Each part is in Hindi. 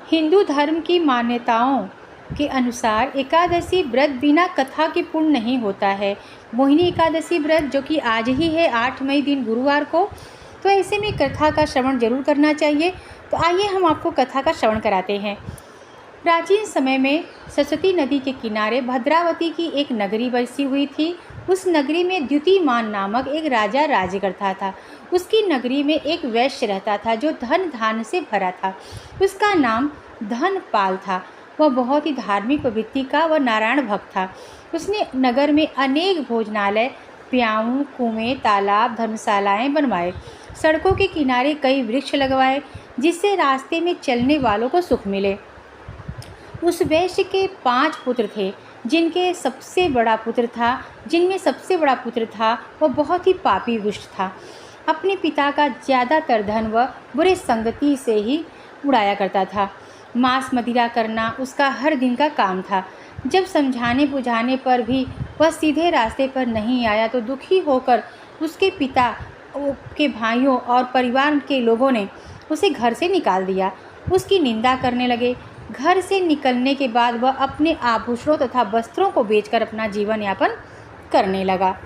हिंदू धर्म की मान्यताओं के अनुसार एकादशी व्रत बिना कथा के पूर्ण नहीं होता है। मोहिनी एकादशी व्रत जो कि आज ही है 8 मई दिन गुरुवार को, तो ऐसे में कथा का श्रवण जरूर करना चाहिए। तो आइए हम आपको कथा का श्रवण कराते हैं। प्राचीन समय में सरस्वती नदी के किनारे भद्रावती की एक नगरी बसी हुई थी। उस नगरी में द्युतिमान नामक एक राजा राज्य करता था। उसकी नगरी में एक वैश्य रहता था जो धन धान्य से भरा था। उसका नाम धनपाल था। वह बहुत ही धार्मिक प्रवृत्ति का व नारायण भक्त था। उसने नगर में अनेक भोजनालय, प्याऊ, कुएं, तालाब, धर्मशालाएं बनवाए। सड़कों के किनारे कई वृक्ष लगवाए जिससे रास्ते में चलने वालों को सुख मिले। उस वैश्य के 5 पुत्र थे जिनमें सबसे बड़ा पुत्र था वह बहुत ही पापी दुष्ट था। अपने पिता का ज़्यादातर धन वह बुरे संगति से ही उड़ाया करता था। मांस मदिरा करना उसका हर दिन का काम था। जब समझाने बुझाने पर भी वह सीधे रास्ते पर नहीं आया तो दुखी होकर उसके पिता के भाइयों और परिवार के लोगों ने उसे घर से निकाल दिया। उसकी निंदा करने लगे। घर से निकलने के बाद वह अपने आभूषणों तथा वस्त्रों को बेचकर अपना जीवन यापन करने लगा।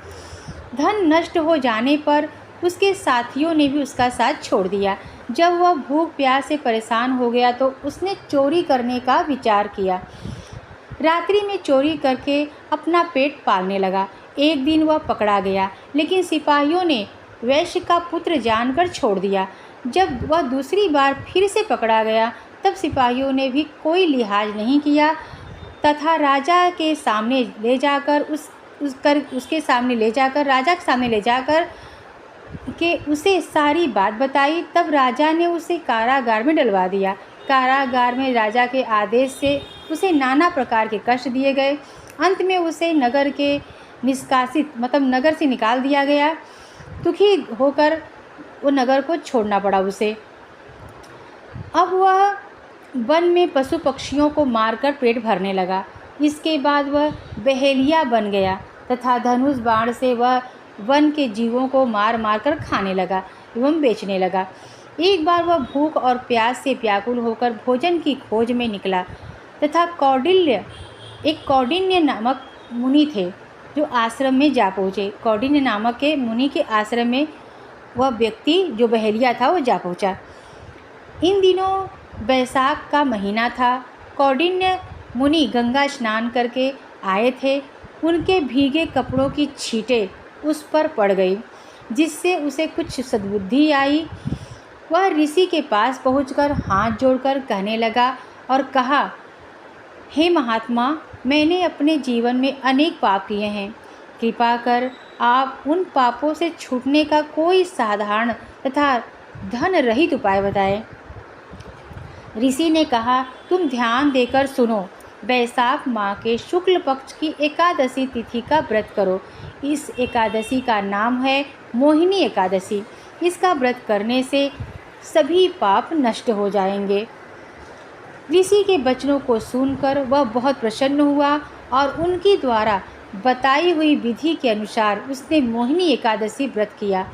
धन नष्ट हो जाने पर उसके साथियों ने भी उसका साथ छोड़ दिया। जब वह भूख प्यास से परेशान हो गया तो उसने चोरी करने का विचार किया। रात्रि में चोरी करके अपना पेट पालने लगा। एक दिन वह पकड़ा गया, लेकिन सिपाहियों ने वैश्य का पुत्र जानकर छोड़ दिया। जब वह दूसरी बार फिर से पकड़ा गया तब सिपाहियों ने भी कोई लिहाज नहीं किया तथा राजा के सामने ले जाकर राजा के सामने ले जाकर के उसे सारी बात बताई। तब राजा ने उसे कारागार में डलवा दिया। कारागार में राजा के आदेश से उसे नाना प्रकार के कष्ट दिए गए। अंत में उसे नगर से निकाल दिया गया। दुखी होकर वो नगर को छोड़ना पड़ा उसे। अब वह वन में पशु पक्षियों को मारकर पेट भरने लगा। इसके बाद वह बहेलिया बन गया तथा धनुष बाण से वह वन के जीवों को मार मार कर खाने लगा एवं बेचने लगा। एक बार वह भूख और प्यास से व्याकुल होकर भोजन की खोज में निकला तथा कौंडिन्य नामक मुनि थे जो आश्रम में जा पहुँचे। कौंडिन्य नामक के मुनि के आश्रम में वह व्यक्ति जो बहेलिया था वो जा पहुँचा। इन दिनों बैसाख का महीना था। कौंडिन्य मुनि गंगा स्नान करके आए थे। उनके भीगे कपड़ों की छींटें उस पर पड़ गई जिससे उसे कुछ सद्बुद्धि आई। वह ऋषि के पास पहुंचकर हाथ जोड़कर कहने लगा और कहा, हे महात्मा, मैंने अपने जीवन में अनेक पाप किए हैं। कृपा कर आप उन पापों से छूटने का कोई साधारण तथा धन रहित उपाय बताएं। ऋषि ने कहा, तुम ध्यान देकर सुनो। बैसाख माह के शुक्ल पक्ष की एकादशी तिथि का व्रत करो। इस एकादशी का नाम है मोहिनी एकादशी। इसका व्रत करने से सभी पाप नष्ट हो जाएंगे। ऋषि के वचनों को सुनकर वह बहुत प्रसन्न हुआ और उनकी द्वारा बताई हुई विधि के अनुसार उसने मोहिनी एकादशी व्रत किया।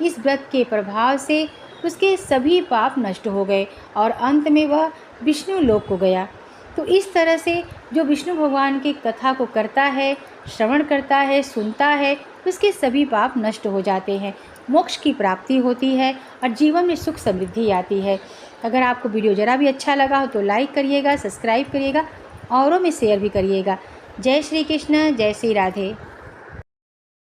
इस व्रत के प्रभाव से उसके सभी पाप नष्ट हो गए और अंत में वह विष्णु लोक को गया। तो इस तरह से जो विष्णु भगवान की कथा को करता है, श्रवण करता है, सुनता है, उसके सभी पाप नष्ट हो जाते हैं, मोक्ष की प्राप्ति होती है और जीवन में सुख समृद्धि आती है। अगर आपको वीडियो ज़रा भी अच्छा लगा हो तो लाइक करिएगा, सब्सक्राइब करिएगा, औरों में शेयर भी करिएगा। जय श्री कृष्ण, जय श्री राधे।